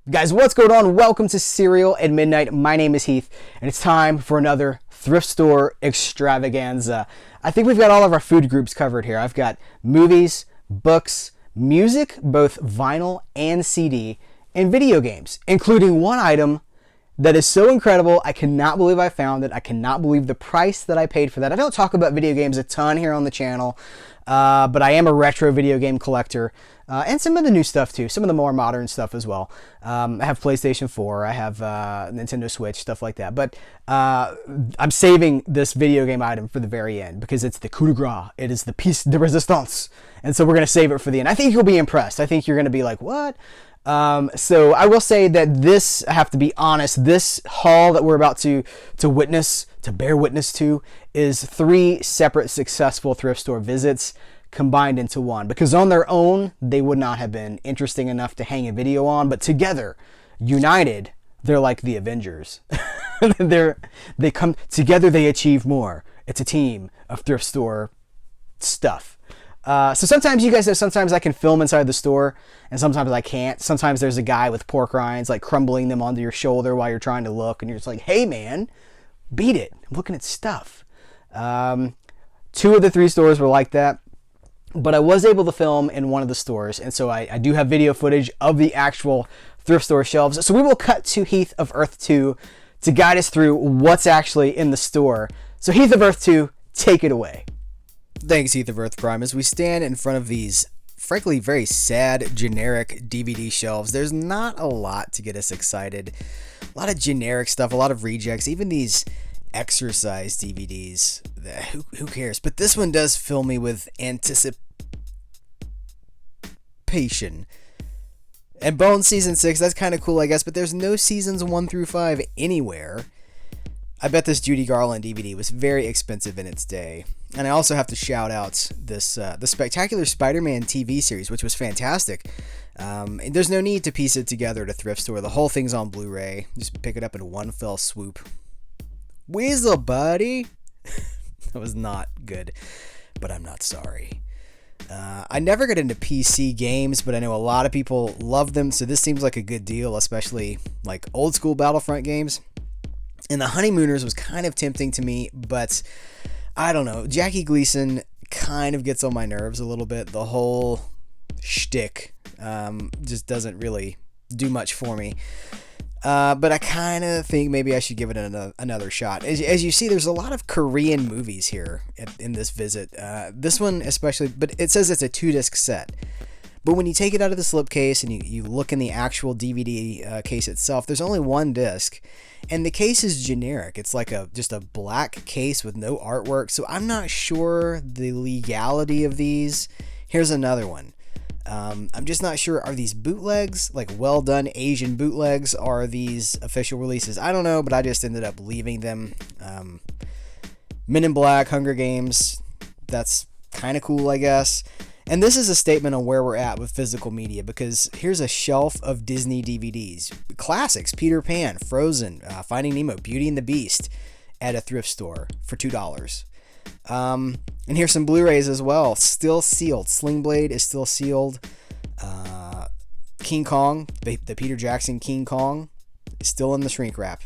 Guys, what's going on? Welcome to Cereal at Midnight. My name is Heath, and it's time for another thrift store extravaganza. I think we've got all of our food groups covered here. I've got movies, books, music, both vinyl and CD, and video games, including one item that is so incredible. I cannot believe I found it. I cannot believe the price that I paid for that. I don't talk about video games a ton here on the channel, but I am a retro video game collector, and some of the new stuff too, some of the more modern stuff as well. I have PlayStation 4, I have Nintendo Switch, stuff like that. But I'm saving this video game item for the very end because it's the coup de grace. It is the piece de resistance. And so we're going to save it for the end. I think you'll be impressed. I think you're going to be like, what? So I will say that this, I have to be honest, this haul that we're about to witness, to bear witness to, is 3 separate successful thrift store visits combined into one, because on their own they would not have been interesting enough to hang a video on, but together, united, they're like the Avengers. They come together, they achieve more. It's a team of thrift store stuff. So sometimes you guys know, sometimes I can film inside the store and sometimes I can't. Sometimes there's a guy with pork rinds like crumbling them onto your shoulder while you're trying to look, and you're just like, hey man, beat it, I'm looking at stuff. 2 of the 3 stores were like that, but I was able to film in one of the stores, and so I do have video footage of the actual thrift store shelves. So we will cut to Heath of Earth 2 to guide us through what's actually in the store. So Heath of Earth 2, take it away. Thanks, Heath of Earth Prime. As we stand in front of these, frankly, very sad, generic DVD shelves, there's not a lot to get us excited. A lot of generic stuff, a lot of rejects, even these exercise DVDs. Who cares? But this one does fill me with anticipation. And Bones Season 6, that's kind of cool, I guess, but there's no Seasons 1 through 5 anywhere. I bet this Judy Garland DVD was very expensive in its day. And I also have to shout out this the Spectacular Spider-Man TV series, which was fantastic. And there's no need to piece it together at a thrift store. The whole thing's on Blu-ray. Just pick it up in one fell swoop. Weasel, buddy! That was not good, but I'm not sorry. I never got into PC games, but I know a lot of people love them, so this seems like a good deal, especially like old school Battlefront games. And the Honeymooners was kind of tempting to me, but I don't know. Jackie Gleason kind of gets on my nerves a little bit. The whole shtick just doesn't really do much for me. But I kind of think maybe I should give it another shot. As you see, there's a lot of Korean movies here in this visit. This one especially, but it says it's a 2-disc set. But when you take it out of the slipcase and you look in the actual DVD case itself, there's only 1 disc. And the case is generic. It's like just a black case with no artwork. So I'm not sure the legality of these. Here's another one. I'm just not sure. Are these bootlegs? Like well done Asian bootlegs? Are these official releases? I don't know, but I just ended up leaving them. Men in Black, Hunger Games. That's kind of cool, I guess. And this is a statement on where we're at with physical media, because here's a shelf of Disney DVDs. Classics, Peter Pan, Frozen, Finding Nemo, Beauty and the Beast at a thrift store for $2. And here's some Blu-rays as well, still sealed. Sling Blade is still sealed. King Kong, the Peter Jackson King Kong, is still in the shrink wrap.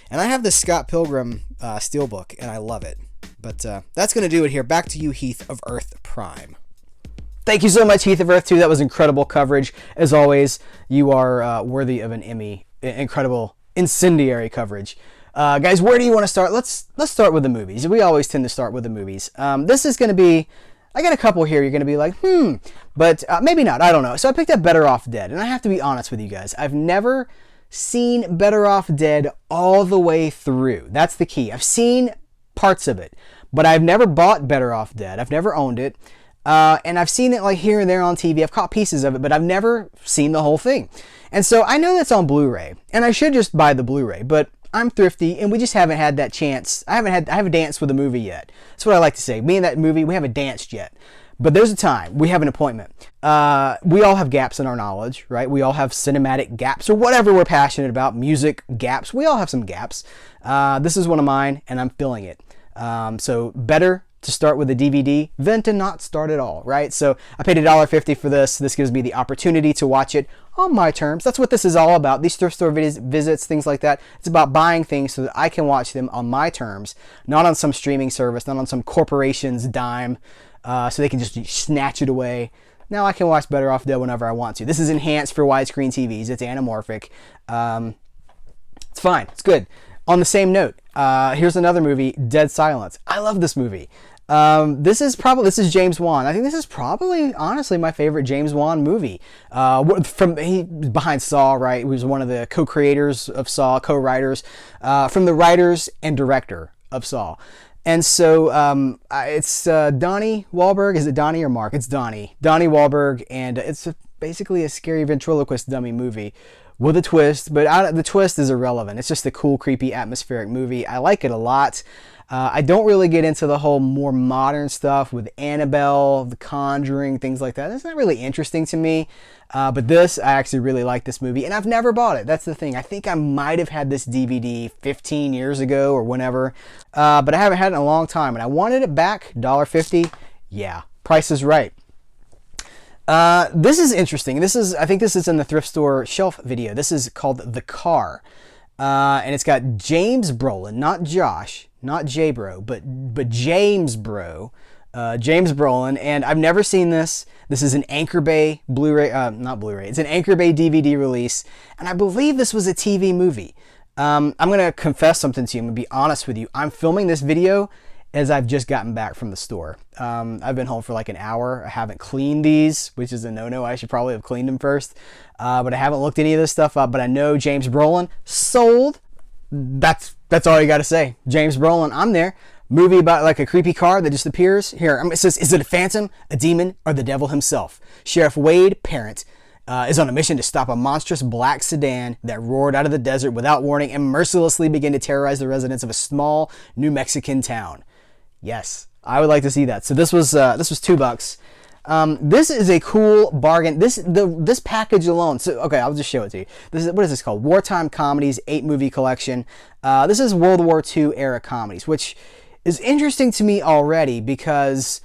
And I have the Scott Pilgrim Steelbook, and I love it. But that's going to do it here. Back to you, Heath of Earth Prime. Thank you so much, Heath of Earth 2. That was incredible coverage. As always, you are worthy of an Emmy. Incredible, incendiary coverage. Guys, where do you want to start? Let's start with the movies. We always tend to start with the movies. This is going to be, I got a couple here. You're going to be like, but maybe not. I don't know. So I picked up Better Off Dead, and I have to be honest with you guys. I've never seen Better Off Dead all the way through. That's the key. I've seen parts of it, but I've never bought Better Off Dead. I've never owned it. And I've seen it like here and there on TV. I've caught pieces of it, but I've never seen the whole thing. And so I know that's on Blu-ray, and I should just buy the Blu-ray, but I'm thrifty, and we just haven't had that chance. I haven't danced with a movie yet. That's what I like to say. Me and that movie, we haven't danced yet. But there's a time. We have an appointment. We all have gaps in our knowledge, right? We all have cinematic gaps or whatever we're passionate about. Music gaps. We all have some gaps. This is one of mine, and I'm filling it. So better to start with a DVD than to not start at all, right? So I paid $1.50 for this. This gives me the opportunity to watch it on my terms. That's what this is all about. These thrift store visits, things like that. It's about buying things so that I can watch them on my terms, not on some streaming service, not on some corporation's dime, so they can just snatch it away. Now I can watch Better Off Dead whenever I want to. This is enhanced for widescreen TVs. It's anamorphic. It's fine. It's good. On the same note, here's another movie, Dead Silence. I love this movie. This is James Wan. I think this is probably, honestly, my favorite James Wan movie. Behind Saw, right? He was one of the co-creators of Saw, co-writers, from the writers and director of Saw. And so it's Donnie Wahlberg. Is it Donnie or Mark? It's Donnie. Donnie Wahlberg, and it's basically a scary ventriloquist dummy movie with a twist, but the twist is irrelevant. It's just a cool, creepy, atmospheric movie. I like it a lot. I don't really get into the whole more modern stuff with Annabelle, The Conjuring, things like that. That's not really interesting to me. But this, I actually really like this movie, and I've never bought it. That's the thing. I think I might have had this DVD 15 years ago or whenever, but I haven't had it in a long time, and I wanted it back, $1.50. Yeah, price is right. This is interesting. I think this is in the thrift store shelf video. This is called The Car. And it's got James Brolin, not Josh, not J-Bro, but James Bro, James Brolin. And I've never seen this. This is an Anchor Bay Blu-ray, not Blu-ray. It's an Anchor Bay DVD release. And I believe this was a TV movie. I'm going to confess something to you. I'm going to be honest with you. I'm filming this video as I've just gotten back from the store. I've been home for like an hour. I haven't cleaned these, which is a no-no. I should probably have cleaned them first. But I haven't looked any of this stuff up. But I know James Brolin sold. That's all you got to say. James Brolin, I'm there. Movie about like a creepy car that just appears. Here, it says, is it a phantom, a demon, or the devil himself? Sheriff Wade Parent is on a mission to stop a monstrous black sedan that roared out of the desert without warning and mercilessly began to terrorize the residents of a small New Mexican town. Yes, I would like to see that. So this was $2. This is a cool bargain. This package alone. So okay, I'll just show it to you. What is this called? Wartime Comedies 8-movie collection. This is World War II era comedies, which is interesting to me already because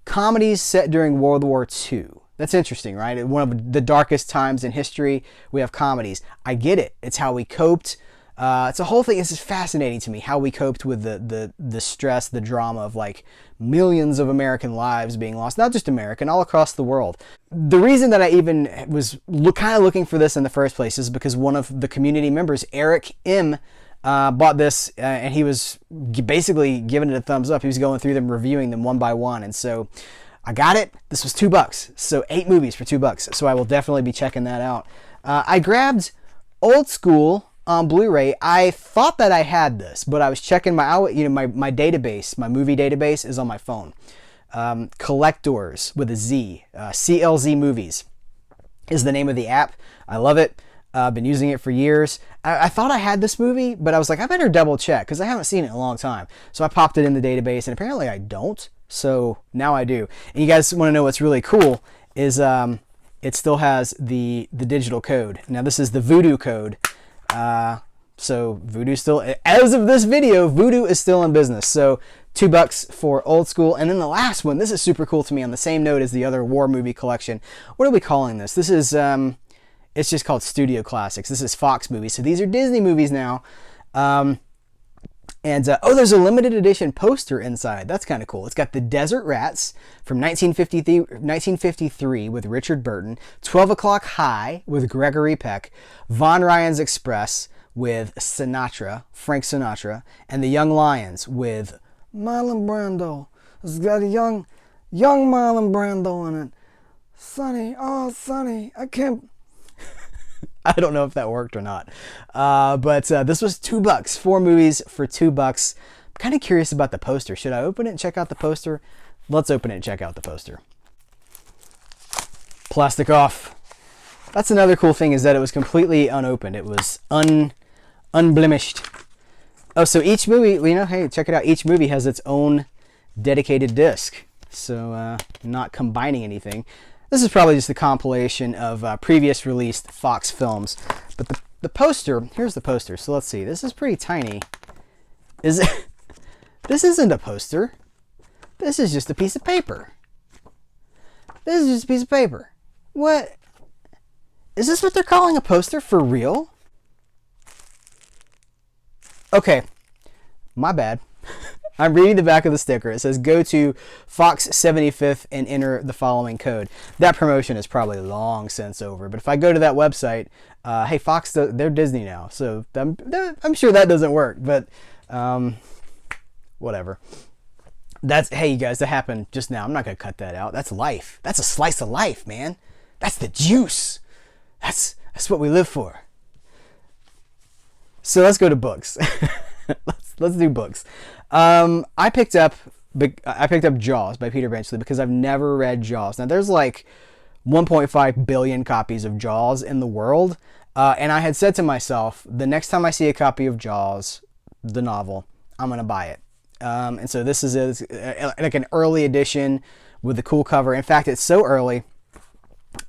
comedies set during World War II. That's interesting, right? One of the darkest times in history, we have comedies. I get it. It's how we coped. It's a whole thing. It's just fascinating to me how we coped with the stress, the drama of like millions of American lives being lost, not just American, all across the world. The reason that I even was kind of looking for this in the first place is because one of the community members, Eric M., bought this and he was basically giving it a thumbs up. He was going through them, reviewing them one by one, and so I got it. This was $2, so 8 movies for $2. So I will definitely be checking that out. I grabbed Old School on Blu-ray. I thought that I had this, but I was checking my database. My movie database is on my phone. Collectors with a Z, CLZ Movies is the name of the app. I love it. I've been using it for years. I thought I had this movie, but I was like, I better double check because I haven't seen it in a long time. So I popped it in the database, and apparently I don't. So now I do. And you guys want to know what's really cool is it still has the digital code. Now this is the Voodoo code. So Voodoo still, as of this video, Voodoo is still in business. So $2 for Old School. And then the last one, this is super cool to me on the same note as the other war movie collection. What are we calling this? This is, it's just called Studio Classics. This is Fox movies. So these are Disney movies now. There's a limited edition poster inside. That's kind of cool. It's got The Desert Rats from 1953 with Richard Burton, 12 O'Clock High with Gregory Peck, Von Ryan's Express with Frank Sinatra, and The Young Lions with Marlon Brando. It's got a young Marlon Brando in it. Sonny, I can't... I don't know if that worked or not. But this was $2. 4 movies for $2. I'm kind of curious about the poster. Should I open it and check out the poster? Let's open it and check out the poster. Plastic off. That's another cool thing is that it was completely unopened. It was unblemished. Oh, so each movie, hey, check it out. Each movie has its own dedicated disc. So not combining anything. This is probably just a compilation of previous released Fox films. But the poster, here's the poster. So let's see. This is pretty tiny. This isn't a poster. This is just a piece of paper. This is just a piece of paper. What? Is this what they're calling a poster for real? Okay, my bad. I'm reading the back of the sticker. It says, go to Fox 75th and enter the following code. That promotion is probably long since over. But if I go to that website, hey, Fox, they're Disney now. So I'm sure that doesn't work. But whatever. Hey, you guys, that happened just now. I'm not going to cut that out. That's life. That's a slice of life, man. That's the juice. That's what we live for. So let's go to books. Let's do books. I picked up Jaws by Peter Benchley because I've never read Jaws. Now there's like 1.5 billion copies of Jaws in the world, and I had said to myself, the next time I see a copy of Jaws, the novel, I'm gonna buy it. And so this is like an early edition with a cool cover. In fact, it's so early.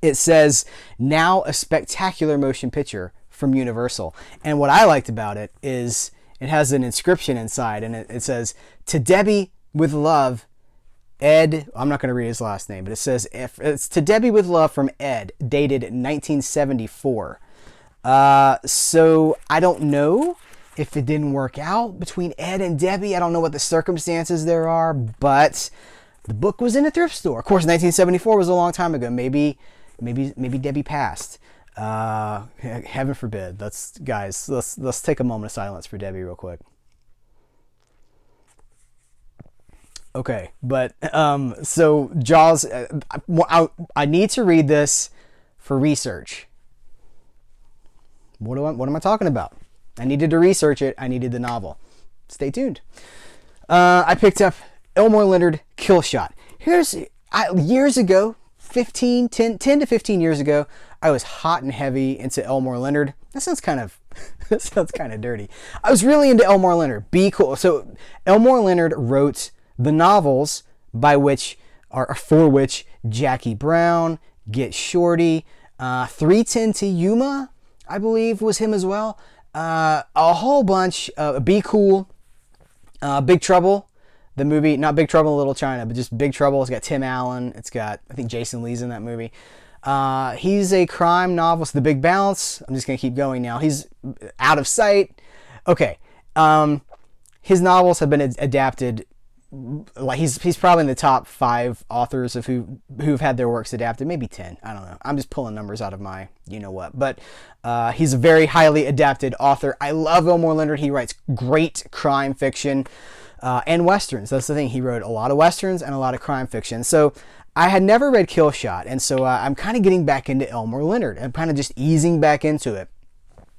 It says, now a spectacular motion picture from Universal. And what I liked about it is it has an inscription inside, and it says, to Debbie with love, Ed. I'm not going to read his last name, but it says, it's to Debbie with love from Ed, dated 1974. So I don't know if it didn't work out between Ed and Debbie. I don't know what the circumstances there are, but the book was in a thrift store. Of course, 1974 was a long time ago. Maybe Debbie passed. Heaven forbid. Let's take a moment of silence for Debbie real quick. Okay, but so Jaws, I need to read this for research. What am I talking about? I needed to research it. I needed the novel. Stay tuned. I picked up Elmore Leonard Kill Shot. Years ago, 10 to 15 years ago, I was hot and heavy into Elmore Leonard. That sounds kind of dirty. I was really into Elmore Leonard. Be cool. So Elmore Leonard wrote the novels for which Jackie Brown, Get Shorty, 3:10 to Yuma, I believe was him as well. A whole bunch. Be Cool, Big Trouble. The movie, not Big Trouble in Little China, but just Big Trouble. It's got Tim Allen. It's got, I think Jason Lee's in that movie. He's a crime novelist. The Big Bounce. I'm just going to keep going now. He's Out of Sight. Okay. His novels have been adapted. Like he's probably in the top 5 authors of who've had their works adapted. Maybe 10. I don't know. I'm just pulling numbers out of my you-know-what. But he's a very highly adapted author. I love Elmore Leonard. He writes great crime fiction. And westerns. That's the thing. He wrote a lot of westerns and a lot of crime fiction. So I had never read Kill Shot, and so I'm kind of getting back into Elmore Leonard. I'm kind of just easing back into it.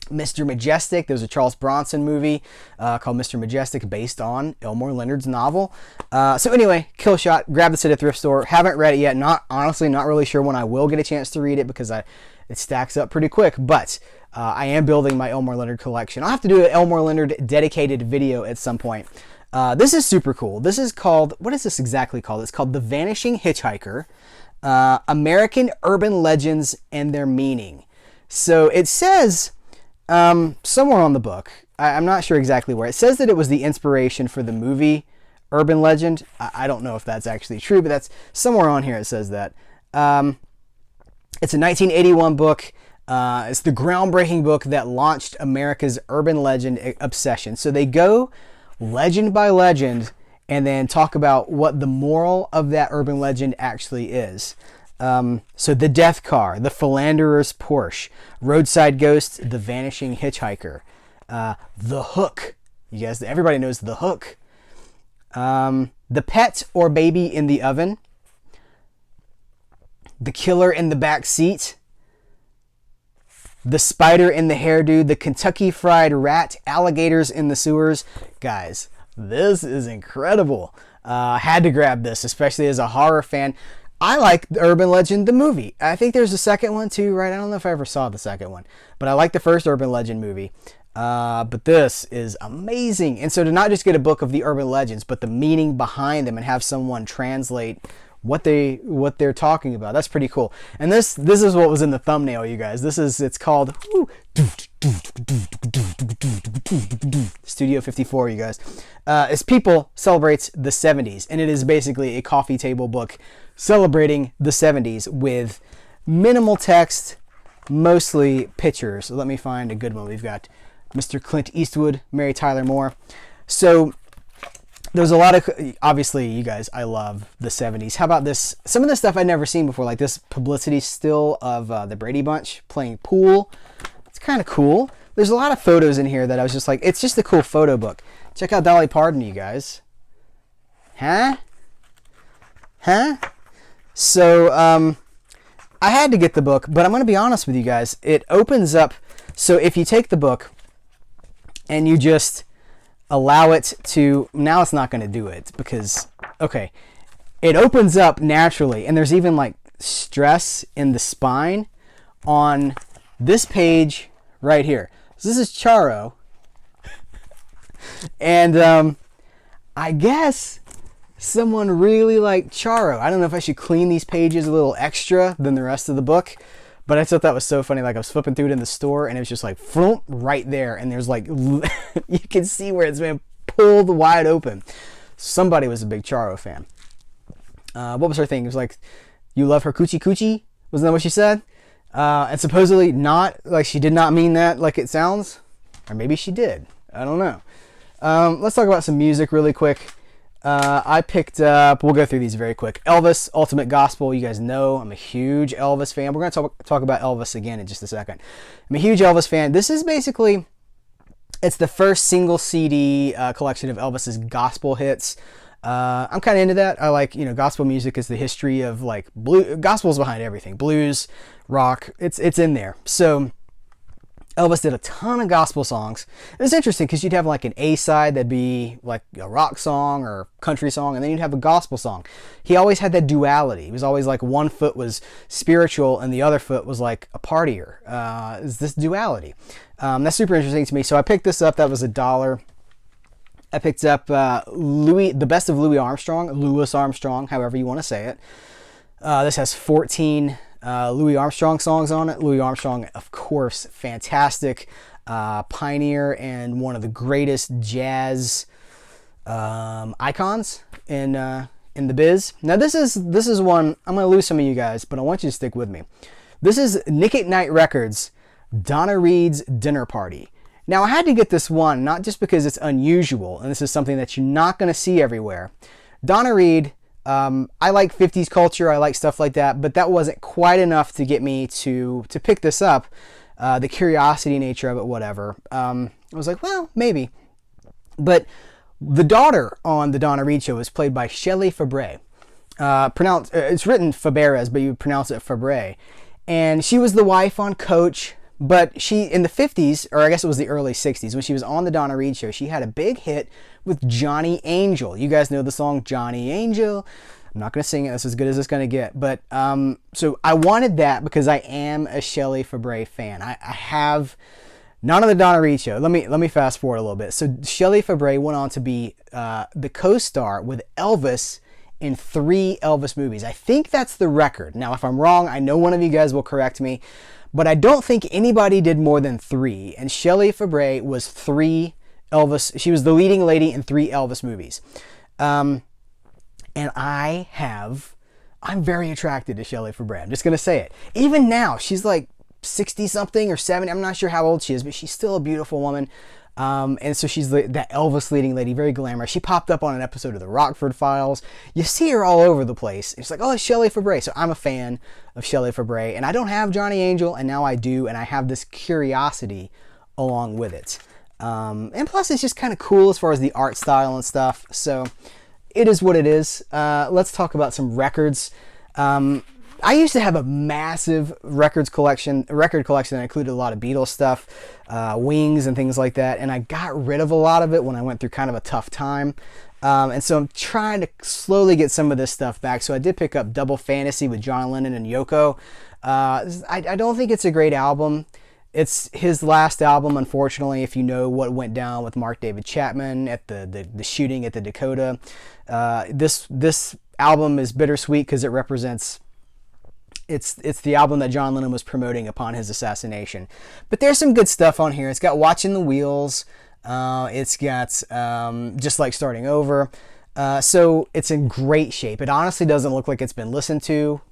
Mr. Majestic. There's a Charles Bronson movie called Mr. Majestic based on Elmore Leonard's novel. So anyway, Kill Shot. Grabbed this at a thrift store. Haven't read it yet. Not really sure when I will get a chance to read it because it stacks up pretty quick. But I am building my Elmore Leonard collection. I'll have to do an Elmore Leonard dedicated video at some point. This is super cool. This is called, what is this exactly called? It's called The Vanishing Hitchhiker, American Urban Legends and Their Meaning. So it says somewhere on the book, I'm not sure exactly where, it says that it was the inspiration for the movie Urban Legend. I don't know if that's actually true, but that's somewhere on here it says that. It's a 1981 book. It's the groundbreaking book that launched America's urban legend obsession. So they go legend by legend and then talk about what the moral of that urban legend actually is. So the Death Car, the Philanderer's Porsche, Roadside Ghost, the Vanishing Hitchhiker, the Hook. You guys, everybody knows the Hook. The Pet or Baby in the Oven, the Killer in the Back Seat, the Spider in the Hairdo, the Kentucky Fried Rat, Alligators in the Sewers. Guys, this is incredible. Had to grab this, especially as a horror fan. I like the Urban Legend, the movie. I think there's a second one too, right? I don't know if I ever saw the second one, but I like the first Urban Legend movie. But this is amazing. And so to not just get a book of the urban legends, but the meaning behind them and have someone translate what they're talking about. That's pretty cool. And this is what was in the thumbnail, you guys. It's called Studio 54, you guys. It's People Celebrates the 70s, and it is basically a coffee table book celebrating the 70s with minimal text, mostly pictures. So let me find a good one. We've got Mr. Clint Eastwood, Mary Tyler Moore. So there's a lot of, obviously, you guys, I love the 70s. How about this? Some of the stuff I'd never seen before, like this publicity still of the Brady Bunch playing pool. It's kind of cool. There's a lot of photos in here that I was just like, it's just a cool photo book. Check out Dolly Parton, you guys. Huh? So, I had to get the book, but I'm going to be honest with you guys. It opens up, so if you take the book and you just allow it to, now it's not going to do it because, okay, it opens up naturally, and there's even like stress in the spine on this page right here. So this is Charo, and I guess someone really liked Charo. I don't know if I should clean these pages a little extra than the rest of the book, but I thought that was so funny. Like I was flipping through it in the store, and it was just like right there, and there's like you can see where it's been pulled wide open. Somebody was a big Charo fan. What was her thing? It was like, "You love her coochie coochie." Wasn't that what she said? And supposedly not, like she did not mean that like it sounds, or maybe she did. I don't know. Let's talk about some music really quick. I picked up, we'll go through these very quick. Elvis, Ultimate Gospel. You guys know I'm a huge Elvis fan. We're going to talk about Elvis again in just a second. I'm a huge Elvis fan. This is basically, it's the first single CD collection of Elvis's gospel hits. I'm kind of into that. I like, gospel music is the history of like gospel's behind everything. Blues, rock, it's in there. So Elvis did a ton of gospel songs. It was interesting because you'd have like an A side that'd be like a rock song or country song, and then you'd have a gospel song. He always had that duality. He was always like one foot was spiritual and the other foot was like a partier. Is this duality? That's super interesting to me. So I picked this up. That was $1. I picked up the best of Louis Armstrong, however you want to say it. This has 14 Louis Armstrong songs on it. Louis Armstrong, of course, fantastic pioneer and one of the greatest jazz icons in the biz. Now this is one, I'm going to lose some of you guys, but I want you to stick with me. This is Nick at Night Records, Donna Reed's Dinner Party. Now I had to get this one, not just because it's unusual, and this is something that you're not going to see everywhere. Donna Reed, I like 50s culture, I like stuff like that, but that wasn't quite enough to get me to pick this up. The curiosity nature of it, whatever. I was like, well, maybe. But the daughter on the Donna Reed show is played by Shelley Fabre. It's written Faberes, but you pronounce it Fabre. And she was the wife on Coach, but she, in the 50s, or I guess it was the early 60s, when she was on the Donna Reed show, she had a big hit with Johnny Angel. You guys know the song Johnny Angel. I'm not going to sing it. That's as good as it's going to get. But so I wanted that because I am a Shelley Fabre fan. I have not on the Donna Reed show. Let me fast forward a little bit. So Shelley Fabre went on to be the co-star with Elvis in 3 Elvis movies. I think that's the record. Now, if I'm wrong, I know one of you guys will correct me. But I don't think anybody did more than 3. And Shelley Fabre was 3 Elvis. She was the leading lady in 3 Elvis movies. And I'm very attracted to Shelley Fabre. I'm just going to say it. Even now, she's like 60 something or 70. I'm not sure how old she is, but she's still a beautiful woman. And so she's that Elvis leading lady, very glamorous. She popped up on an episode of the Rockford Files. You see her all over the place. It's like, oh, it's Shelley Fabre. So I'm a fan of Shelley Fabre, and I don't have Johnny Angel, and now I do, and I have this curiosity along with it. And plus, it's just kind of cool as far as the art style and stuff. So it is what it is. Let's talk about some records. I used to have a massive record collection that included a lot of Beatles stuff, Wings and things like that, and I got rid of a lot of it when I went through kind of a tough time. And so I'm trying to slowly get some of this stuff back. So I did pick up Double Fantasy with John Lennon and Yoko. I don't think it's a great album. It's his last album, unfortunately, if you know what went down with Mark David Chapman at the shooting at the Dakota. This album is bittersweet because it represents it's the album that John Lennon was promoting upon his assassination. But there's some good stuff on here. It's got Watching the Wheels. It's got Just Like Starting Over. So it's in great shape. It honestly doesn't look like it's been listened to.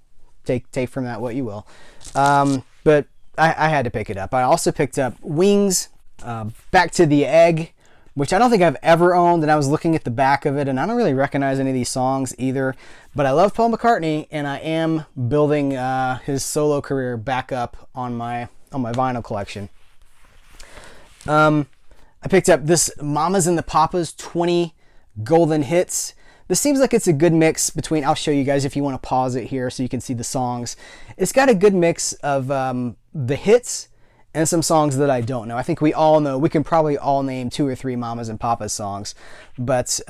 Take from that what you will. But I had to pick it up. I also picked up Wings, Back to the Egg, which I don't think I've ever owned, and I was looking at the back of it, and I don't really recognize any of these songs either, but I love Paul McCartney, and I am building his solo career back up on my vinyl collection. I picked up this Mamas and the Papas 20 Golden Hits. This seems like it's a good mix between, I'll show you guys if you want to pause it here so you can see the songs. It's got a good mix of the hits and some songs that I don't know. I think we all know, we can probably all name 2 or 3 Mamas and Papas songs, but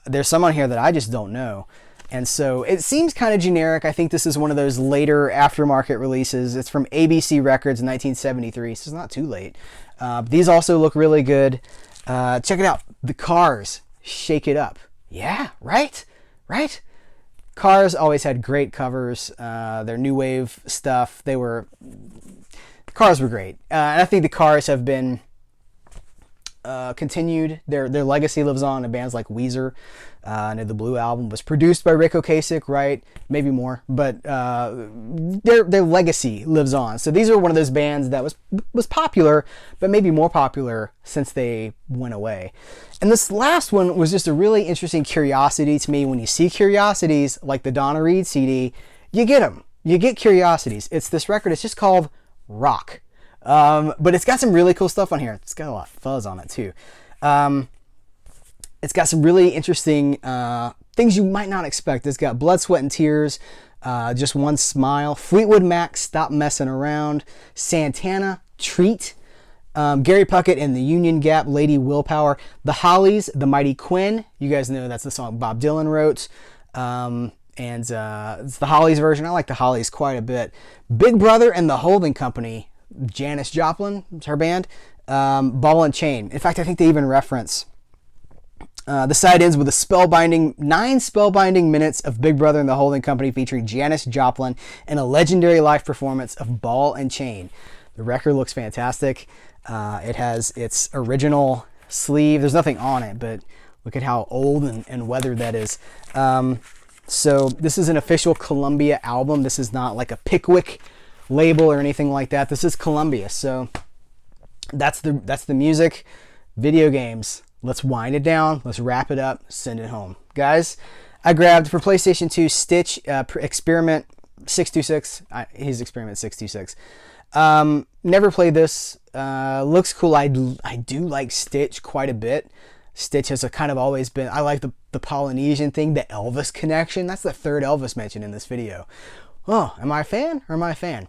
there's some on here that I just don't know. And so it seems kind of generic. I think this is one of those later aftermarket releases. It's from ABC Records in 1973, so it's not too late. These also look really good. Check it out. The Cars, Shake It Up. Yeah, right? Cars always had great covers. Their new wave stuff, Cars were great. And I think the Cars have been continued. Their legacy lives on in bands like Weezer. And the Blue Album was produced by Rick Ocasek, right? Maybe more, but their legacy lives on. So these are one of those bands that was popular, but maybe more popular since they went away. And this last one was just a really interesting curiosity to me. When you see curiosities like the Donna Reed CD, you get them. You get curiosities. It's this record. It's just called Rock. But it's got some really cool stuff on here. It's got a lot of fuzz on it too. It's got some really interesting things you might not expect. It's got Blood, Sweat, and Tears, Just One Smile, Fleetwood Mac, Stop Messing Around, Santana, Treat, Gary Puckett and the Union Gap, Lady Willpower, The Hollies, The Mighty Quinn. You guys know that's the song Bob Dylan wrote. And it's the Hollies version. I like the Hollies quite a bit. Big Brother and the Holding Company, Janis Joplin, it's her band, Ball and Chain. In fact, I think they even reference the side ends with 9 spellbinding minutes of Big Brother and the Holding Company featuring Janis Joplin and a legendary live performance of Ball and Chain. The record looks fantastic. It has its original sleeve. There's nothing on it, but look at how old and weathered that is. So this is an official Columbia album. This is not like a Pickwick label or anything like that. This is Columbia. So that's the music. Video games. Let's wind it down. Let's wrap it up. Send it home. Guys, I grabbed for PlayStation 2 Stitch Experiment 626. His Experiment 626. Never played this. Looks cool. I do like Stitch quite a bit. Stitch has kind of always been, I like the Polynesian thing, the Elvis connection. That's the third Elvis mentioned in this video. Oh, am I a fan or am I a fan?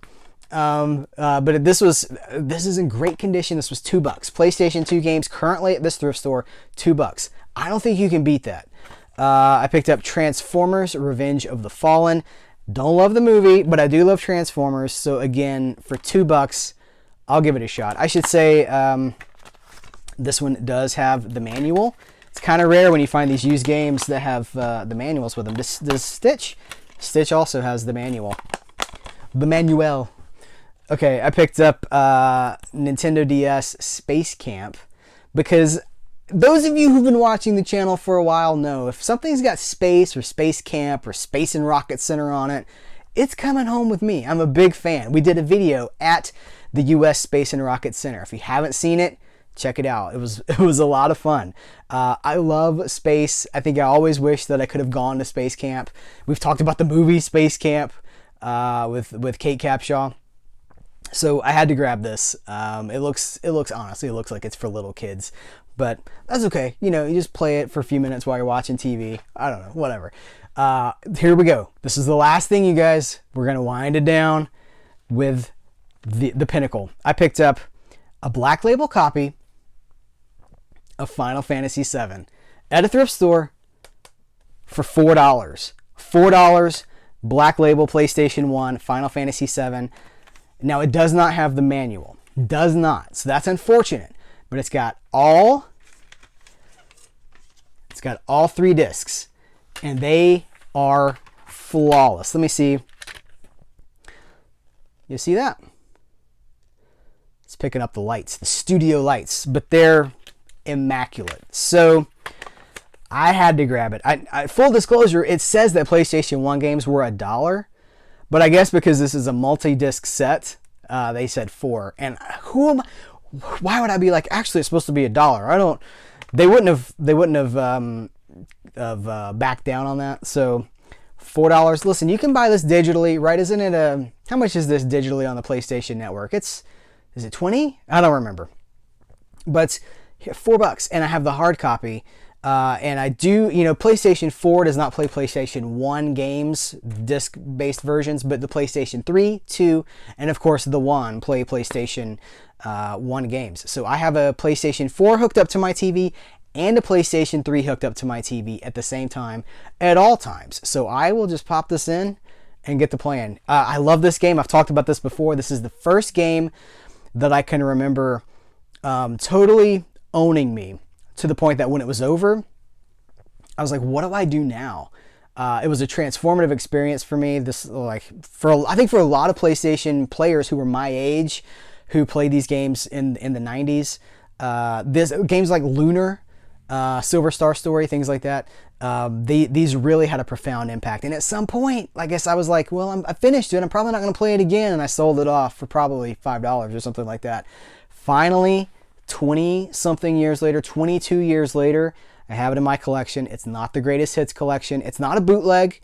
But this is in great condition. This was $2. PlayStation 2 games currently at this thrift store, $2. I don't think you can beat that. I picked up Transformers Revenge of the Fallen. Don't love the movie, but I do love Transformers. So again, for $2, I'll give it a shot. I should say this one does have the manual. It's kind of rare when you find these used games that have the manuals with them. Does Stitch also has the manual. The manual. Okay, I picked up Nintendo DS Space Camp because those of you who've been watching the channel for a while know if something's got space or Space Camp or Space and Rocket Center on it, it's coming home with me. I'm a big fan. We did a video at the US Space and Rocket Center. If you haven't seen it, check it out. It was a lot of fun. I love space. I think I always wish that I could have gone to Space Camp. We've talked about the movie Space Camp with Kate Capshaw. So I had to grab this. It looks honestly, it looks like it's for little kids, but that's okay. You know, you just play it for a few minutes while you're watching TV. I don't know, whatever. Here we go. This is the last thing, you guys. We're gonna wind it down with the pinnacle. I picked up a Black Label copy of Final Fantasy VII at a thrift store for $4. $4, Black Label PlayStation 1 Final Fantasy VII. Now, it does not have the manual. Does not. So that's unfortunate. But it's got all 3 discs. And they are flawless. Let me see. You see that? It's picking up the lights, the studio lights, but they're immaculate. So I had to grab it. Full disclosure, it says that PlayStation 1 games were $1, but I guess because this is a multi-disc set, they said $4. And why would I be like, actually it's supposed to be $1? They wouldn't have backed down on that. So $4. Listen, you can buy this digitally, right? Isn't it how much is this digitally on the PlayStation Network? Is it 20? I don't remember. But $4, and I have the hard copy. And I do, PlayStation 4 does not play PlayStation 1 games, disc-based versions, but the PlayStation 3, 2, and of course the 1 play PlayStation 1 games. So I have a PlayStation 4 hooked up to my TV and a PlayStation 3 hooked up to my TV at the same time at all times. So I will just pop this in and get to playing. I love this game. I've talked about this before. This is the first game that I can remember totally owning me, to the point that when it was over, I was like, what do I do now? It was a transformative experience for me. I think for a lot of PlayStation players who were my age, who played these games in the 90s, games like Lunar, Silver Star Story, things like that, these really had a profound impact. And at some point, I guess I was like, well, I finished it. I'm probably not going to play it again. And I sold it off for probably $5 or something like that. Finally, 20-something years later, 22 years later, I have it in my collection. It's not the greatest hits collection. It's not a bootleg.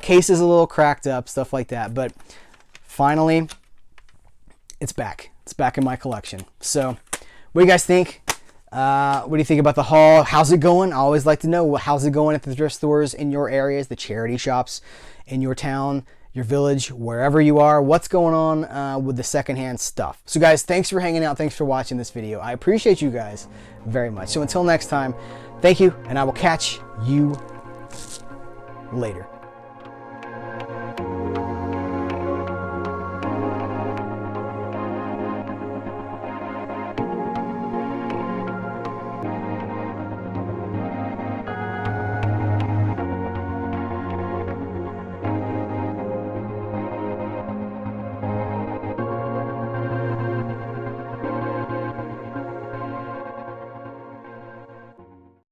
Case is a little cracked up, stuff like that. But finally, it's back. It's back in my collection. So what do you guys think? What do you think about the haul? How's it going? I always like to know, how's it going at the thrift stores in your areas, the charity shops in your town, your village, wherever you are. What's going on with the secondhand stuff? So guys, thanks for hanging out. Thanks for watching this video. I appreciate you guys very much. So until next time, thank you, and I will catch you later.